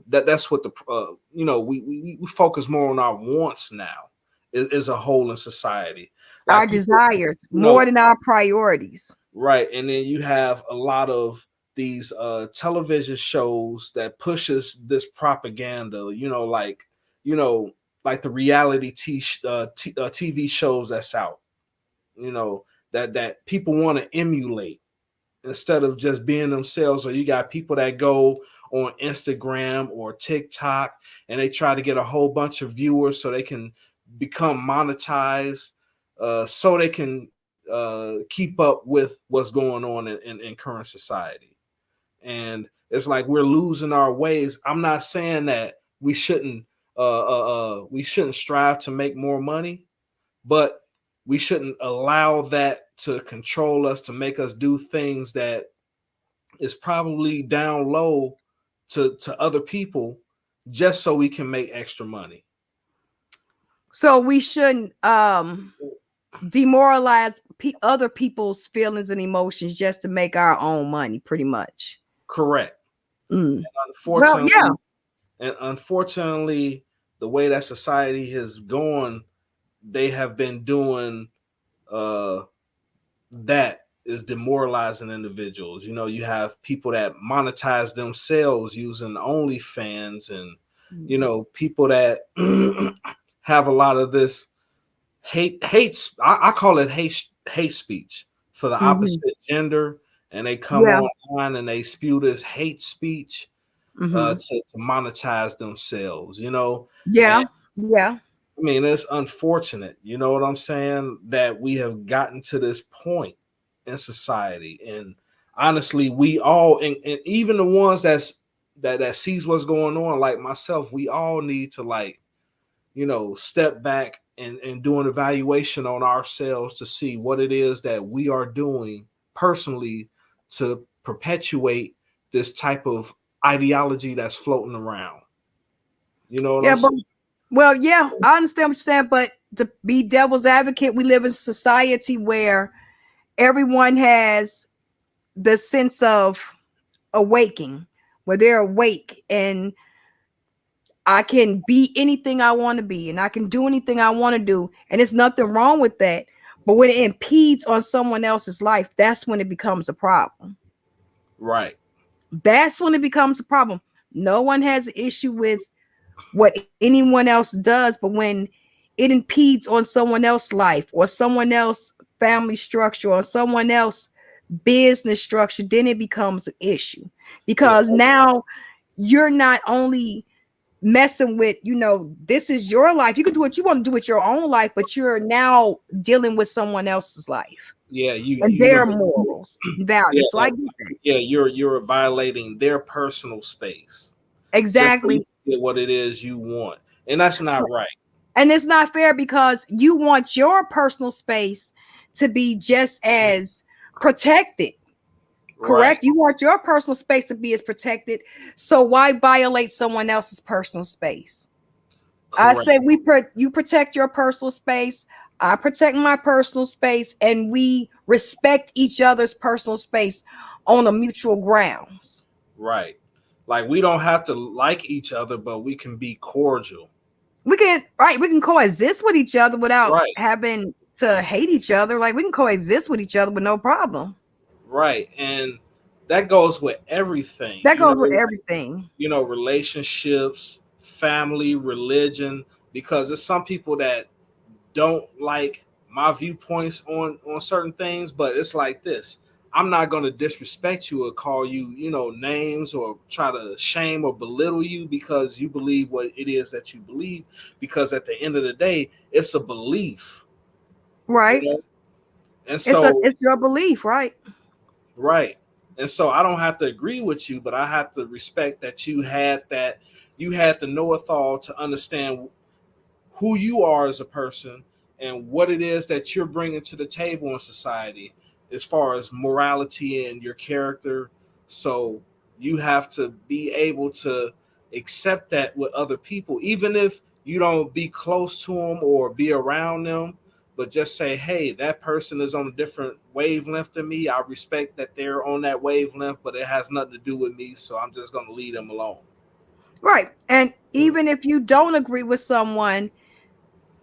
that's what the we focus more on our wants now as a whole in society. Our Like people, desires you know, more than our priorities. right. And then you have a lot of these television shows that pushes this propaganda, you know, like the reality TV shows that's out, that people want to emulate instead of just being themselves. Or you got people that go on Instagram or TikTok and they try to get a whole bunch of viewers so they can become monetized. so they can keep up with what's going on in current society. And it's like we're losing our ways. I'm not saying that we shouldn't strive to make more money, but we shouldn't allow that to control us, to make us do things that is probably down low to other people just so we can make extra money. So we shouldn't demoralize other people's feelings and emotions just to make our own money, pretty much. Correct. And unfortunately, well, yeah. And unfortunately, the way that society has gone, they have been doing that is demoralizing individuals. You know, you have people that monetize themselves using OnlyFans, and you know, people that have a lot of this hate. I call it hate speech for the opposite gender, and they come online and they spew this hate speech to monetize themselves. You know, and, I mean, it's unfortunate, you know what I'm saying, that we have gotten to this point in society. And honestly, we all, and even the ones that sees what's going on, like myself, we all need to, like, you know, step back and do an evaluation on ourselves to see what it is that we are doing personally to perpetuate this type of ideology that's floating around. You know what I'm saying? Well, yeah, I understand what you're saying, but to be devil's advocate, we live in a society where everyone has the sense of awaking, where they're awake and I can be anything I want to be and I can do anything I want to do. And there's nothing wrong with that. But when it impedes on someone else's life, that's when it becomes a problem. Right. That's when it becomes a problem. No one has an issue with what anyone else does, but when it impedes on someone else's life or someone else's family structure or someone else's business structure, then it becomes an issue, because now you're not only messing with, you know, this is your life, you can do what you want to do with your own life, but you're now dealing with someone else's life. And their morals, values. So I get that. Yeah, you're violating their personal space. Exactly. Just to get what it is you want. And that's not right. And it's not fair, because you want your personal space to be just as protected. Correct? Right. You want your personal space to be as protected. So why violate someone else's personal space? Correct. I say you protect your personal space. I protect my personal space, and we respect each other's personal space on a mutual grounds. Right. Like, we don't have to like each other, but we can be cordial. We can coexist with each other without having to hate each other. Like, we can coexist with each other with no problem. Right. And that goes with everything. That goes with everything. You know, relationships, family, religion, because there's some people that don't like my viewpoints on certain things, but it's like this. I'm not going to disrespect you or call you, you know, names or try to shame or belittle you because you believe what it is that you believe, because at the end of the day, it's a belief. Right. You know? And so it's your belief, right? Right. And so I don't have to agree with you, but I have to respect that you had the know-it-all to understand who you are as a person and what it is that you're bringing to the table in society as far as morality and your character. So you have to be able to accept that with other people, even if you don't be close to them or be around them, but just say, hey, that person is on a different wavelength than me. I respect that they're on that wavelength, but it has nothing to do with me, so I'm just going to leave them alone. Right. And even if you don't agree with someone,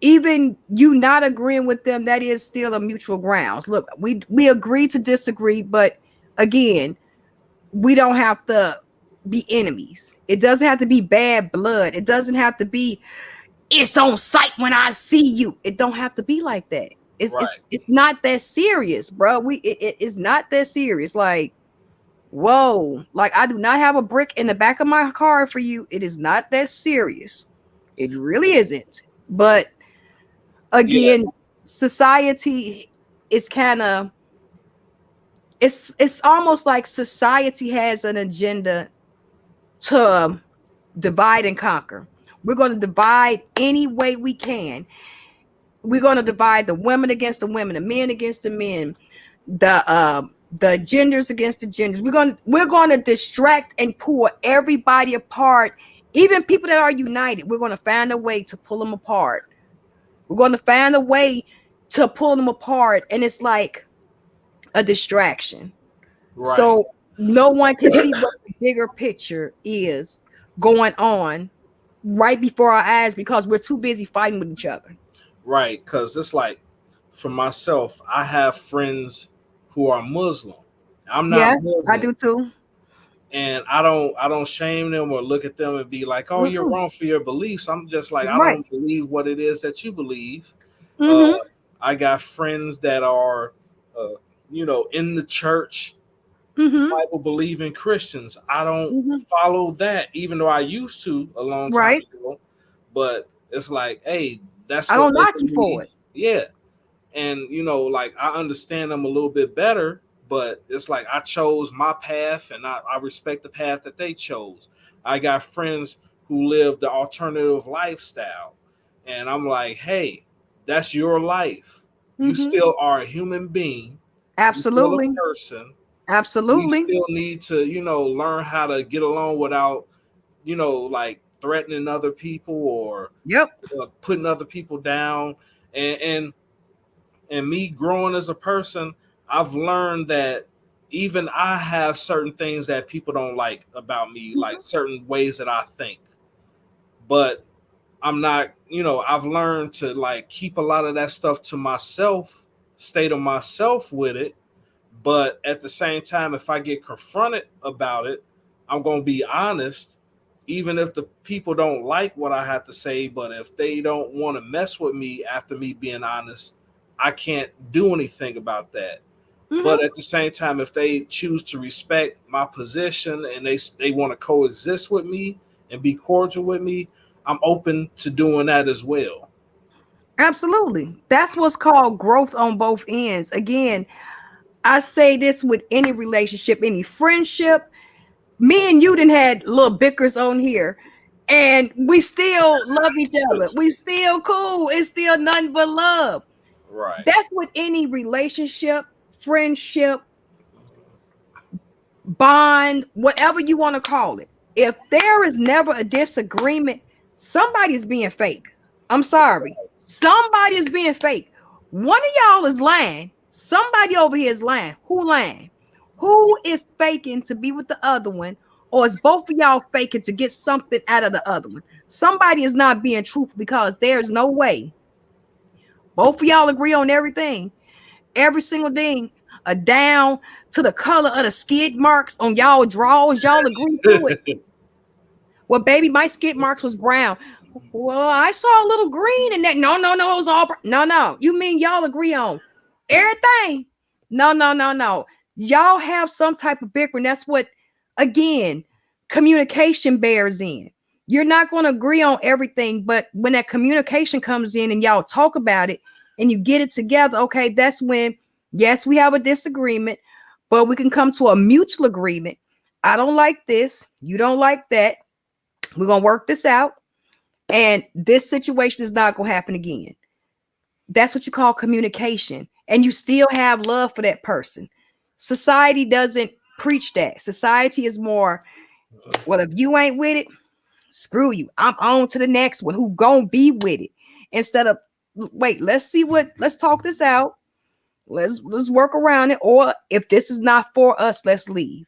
even you not agreeing with them, that is still a mutual grounds. Look, we agree to disagree, but again, we don't have to be enemies. It doesn't have to be bad blood. It doesn't have to be, it's on sight when I see you. It don't have to be like that. It's not that serious, bro. It's not that serious. Like, whoa, like, I do not have a brick in the back of my car for you. It is not that serious. It really isn't. But again, society is kind of, it's almost like society has an agenda to divide and conquer. We're going to divide any way we can. We're going to divide the women against the women, the men against the men, the genders against the genders. We're going to distract and pull everybody apart. Even people that are united, we're going to find a way to pull them apart. We're going to find a way to pull them apart, and it's like a distraction. Right. So no one can see what the bigger picture is going on right before our eyes because we're too busy fighting with each other. Right, because it's like, for myself, I have friends who are Muslim. I'm not Muslim. I do too. And I don't shame them or look at them and be like, oh, you're wrong for your beliefs. I'm just like, I don't believe what it is that you believe. I got friends that are, in the church, Bible believing Christians. I don't follow that, even though I used to a long time ago. But it's like, hey, that's I don't knock you for it. Yeah. And, like, I understand them a little bit better. But it's like I chose my path, and I respect the path that they chose. I got friends who live the alternative lifestyle, and I'm like, hey, that's your life. You still are a human being. Absolutely. You're still a person. Absolutely. You still need to, learn how to get along without, like threatening other people or putting other people down. And me growing as a person, I've learned that even I have certain things that people don't like about me, like certain ways that I think. But I'm not, I've learned to like keep a lot of that stuff to myself, stay to myself with it. But at the same time, if I get confronted about it, I'm going to be honest, even if the people don't like what I have to say. But if they don't want to mess with me after me being honest, I can't do anything about that. But at the same time, if they choose to respect my position and they want to coexist with me and be cordial with me, I'm open to doing that as well. Absolutely. That's what's called growth on both ends. Again, I say this with any relationship, any friendship. Me and you done had little bickers on here, and we still love each other. We still cool. It's still nothing but love. Right. That's with any relationship, friendship, bond, whatever you want to call it. If there is never a disagreement, somebody's being fake. I'm sorry. Somebody is being fake. One of y'all is lying. Somebody over here is lying. Who lying? Who is faking to be with the other one? Or is both of y'all faking to get something out of the other one? Somebody is not being truthful because there's no way both of y'all agree on everything. Every single thing, down to the color of the skid marks on y'all drawers. Y'all agree to it. Well, baby, my skid marks was brown. Well, I saw a little green in that. No, it was all brown. No. You mean y'all agree on everything? No. Y'all have some type of bickering. That's what, again, communication bears in. You're not going to agree on everything, but when that communication comes in and y'all talk about it and you get it together, okay, that's when, yes, we have a disagreement, but we can come to a mutual agreement. I don't like this. You don't like that. We're going to work this out. And this situation is not going to happen again. That's what you call communication. And you still have love for that person. Society doesn't preach that. Society is more, well, if you ain't with it, screw you. I'm on to the next one who gonna be with it. Instead of, wait, let's talk this out. Let's work around it. Or if this is not for us, let's leave.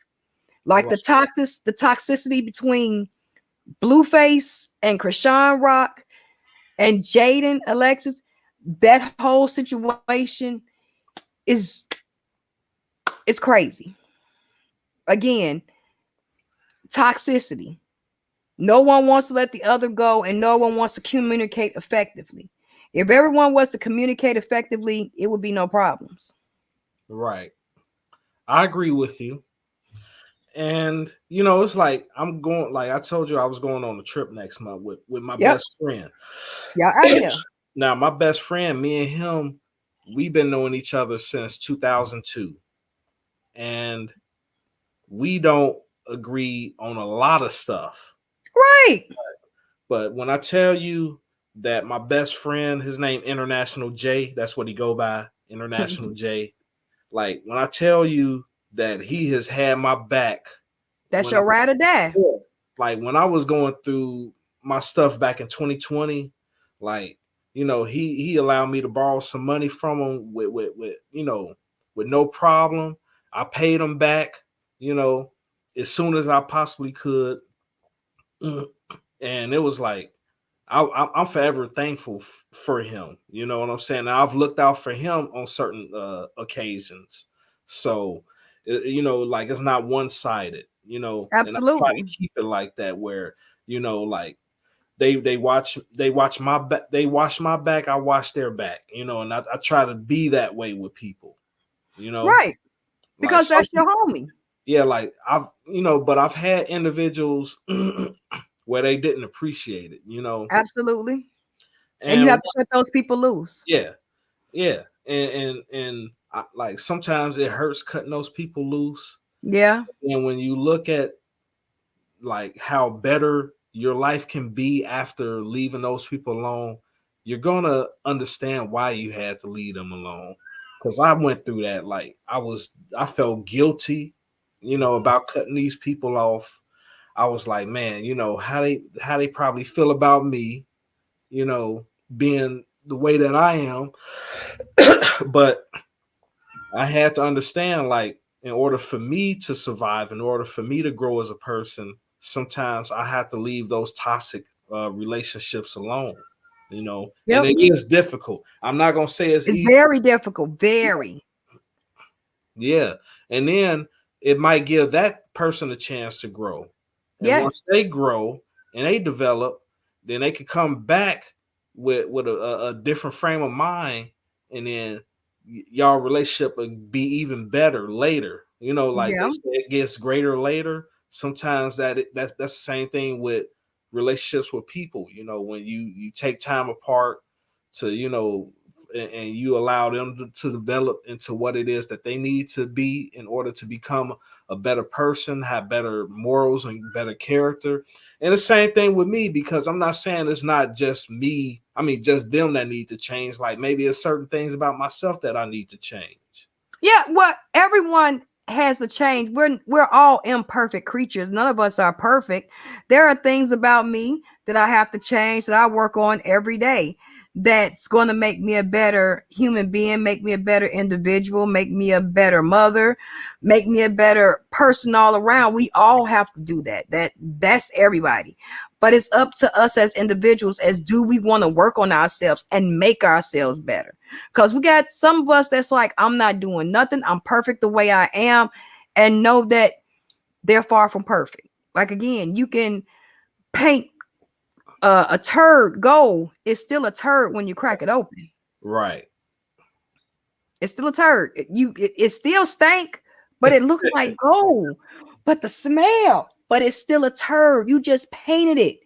Like the toxicity between Blueface and Krishan Rock and Jaden Alexis, that whole situation is crazy. Again, toxicity. No one wants to let the other go, and no one wants to communicate effectively. If everyone was to communicate effectively, it would be no problems. Right. I agree with you. And it's like I'm going, like I told you, I was going on a trip next month with my best friend. Yeah, I know. Now, my best friend, me and him, we've been knowing each other since 2002, and we don't agree on a lot of stuff. Right. But when I tell you that my best friend, his name International J, that's what he go by, International J. Like when I tell you that he has had my back, That's your ride or die. like when I was going through my stuff back in 2020, like he allowed me to borrow some money from him with with no problem. I paid him back, as soon as I possibly could, and it was like I'm forever thankful for him. You know what I'm saying? Now, I've looked out for him on certain occasions, so like it's not one sided. And I try to Absolutely. keep it like that, where like they watch my back, they watch my back, I watch their back. And I try to be that way with people. Right. Like Because that's your homie. yeah, like but I've had individuals where they didn't appreciate it. Absolutely. And you And have to cut those people loose. yeah, and like sometimes it hurts cutting those people loose. Yeah. And when you look at like how better your life can be after leaving those people alone, you're gonna understand why you had to leave them alone. Because I went through that. Like I felt guilty, about cutting these people off. I was like, man, how they probably feel about me, being the way that I am. But I had to understand, like, in order for me to survive, in order for me to grow as a person, sometimes I have to leave those toxic relationships alone. And Yep. it is difficult. I'm not gonna say it's easy. Very difficult. Very. Yeah, and then it might give that person a chance to grow. And once Yes. they grow and they develop, then they can come back with a different frame of mind, and then y'all relationship will be even better later. Like they Yeah. say, it gets greater later. Sometimes that's the same thing with relationships with people. When you take time apart to and you allow them to develop into what it is that they need to be in order to become a better person, have better morals and better character. And the same thing with me, because I'm not saying it's not just me. I mean, just them that need to change. Like maybe there's certain things about myself that I need to change. Yeah. Well, everyone has to change. We're all imperfect creatures. None of us are perfect. There are things about me that I have to change, that I work on every day, that's going to make me a better human being, make me a better individual, make me a better mother, make me a better person all around. We all have to do that. That's everybody. But it's up to us as individuals, as do we want to work on ourselves and make ourselves better. Because we got some of us that's like, I'm not doing nothing, I'm perfect the way I am, and know that they're far from perfect. Like again, you can paint a turd gold. It's still a turd when you crack it open. Right. It's still a turd. It still stank, but it looks like gold. But the smell, but it's still a turd. You just painted it.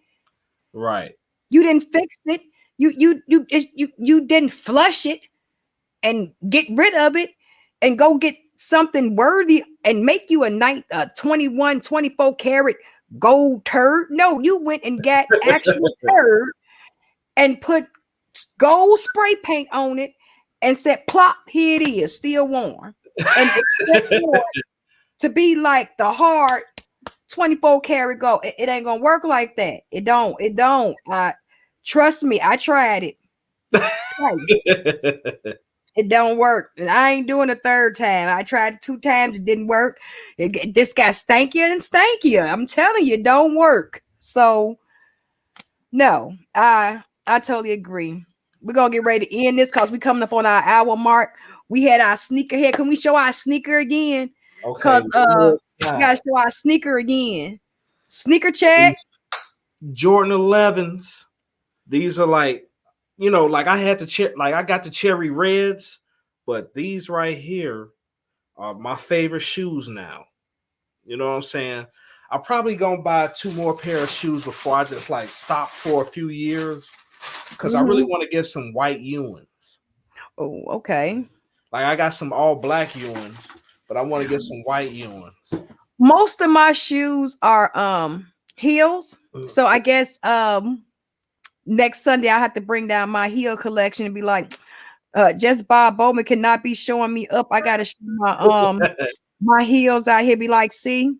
Right. You didn't fix it. You didn't flush it and get rid of it and go get something worthy and make you a 21, 24 karat gold turd. No, you went and got actual turd and put gold spray paint on it and said, plop, here it is, still warm. And to be like the hard 24 karat gold, it ain't gonna work like that. It don't. Trust me, I tried it. It don't work. And I ain't doing a third time. I tried it 2 times. It didn't work. This got stankier and stankier. I'm telling you, it don't work. So no, I totally agree. We're gonna get ready to end this because we're coming up on our hour mark. We had our sneaker here. Can we show our sneaker again? Because we gotta show our sneaker again. Sneaker check. Jordan 11s. These are like, like I had I got the cherry reds, but these right here are my favorite shoes now. You know what I'm saying? I'm probably gonna buy 2 more pair of shoes before I just like stop for a few years, because I really want to get some white Ewans. Oh, okay. Like I got some all black ones, but I want to get some white ones. Most of my shoes are heels. So I guess next Sunday I have to bring down my heel collection and be like, just Bob Bowman cannot be showing me up. I gotta show my heels out here. Be like, see,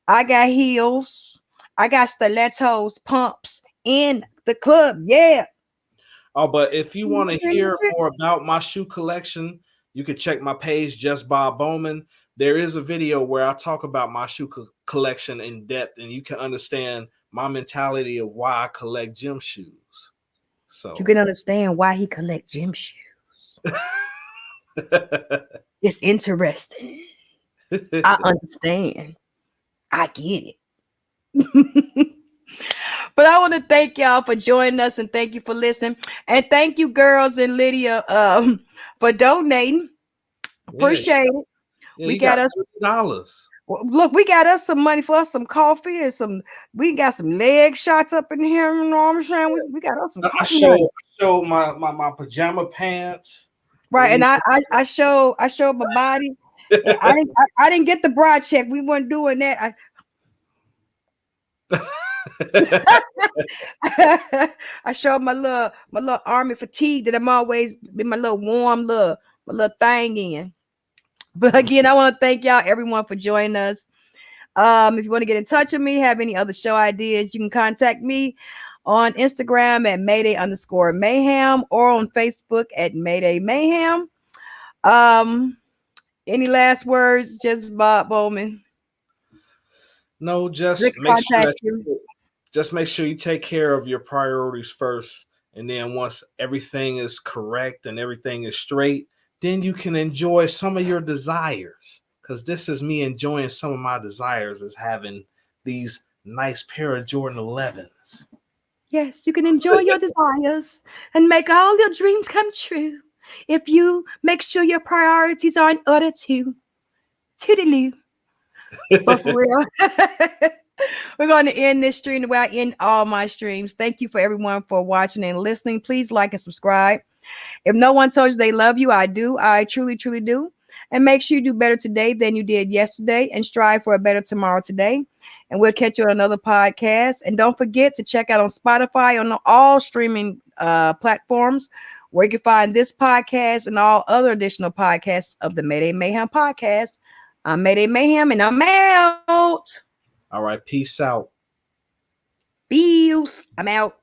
I got heels, I got stilettos, pumps in the club. Yeah. Oh, but if you want to hear more about my shoe collection, you can check my page, Just Bob Bowman. There is a video where I talk about my shoe collection in depth, and you can understand my mentality of why I collect gym shoes. So you can understand why he collect gym shoes. It's interesting. I understand. I get it. But I want to thank y'all for joining us and thank you for listening. And thank you, girls and Lydia, for donating. Appreciate it. Yeah, We got us $30. Look, we got us some money for us some coffee and we got some leg shots up in here. You know what I'm saying? We got us some I show my pajama pants. Right, and I showed my body. And I didn't get the broad check. We weren't doing that. I showed my little army fatigue that I'm always been my little warm my little thing in. But again, I want to thank y'all everyone for joining us. If you want to get in touch with me, have any other show ideas, you can contact me on Instagram at Mayday_Mayhaim or on Facebook at Mayday Mayhaim. Any last words, just Bob Bowman? No, just make sure you take care of your priorities first, and then once everything is correct and everything is straight, then you can enjoy some of your desires. Because this is me enjoying some of my desires, is having these nice pair of Jordan 11s. Yes, you can enjoy your desires and make all your dreams come true if you make sure your priorities are in order to. Toodaloo. But for real, we're going to end this stream the way I end all my streams. Thank you for everyone for watching and listening. Please like and subscribe. If no one told you they love you, I do. I truly, truly do. And make sure you do better today than you did yesterday and strive for a better tomorrow today. And we'll catch you on another podcast. And don't forget to check out on Spotify, on all streaming platforms, where you can find this podcast and all other additional podcasts of the Mayday Mayhem podcast. I'm Mayday Mayhem, and I'm out. All right. Peace out. Peace. I'm out.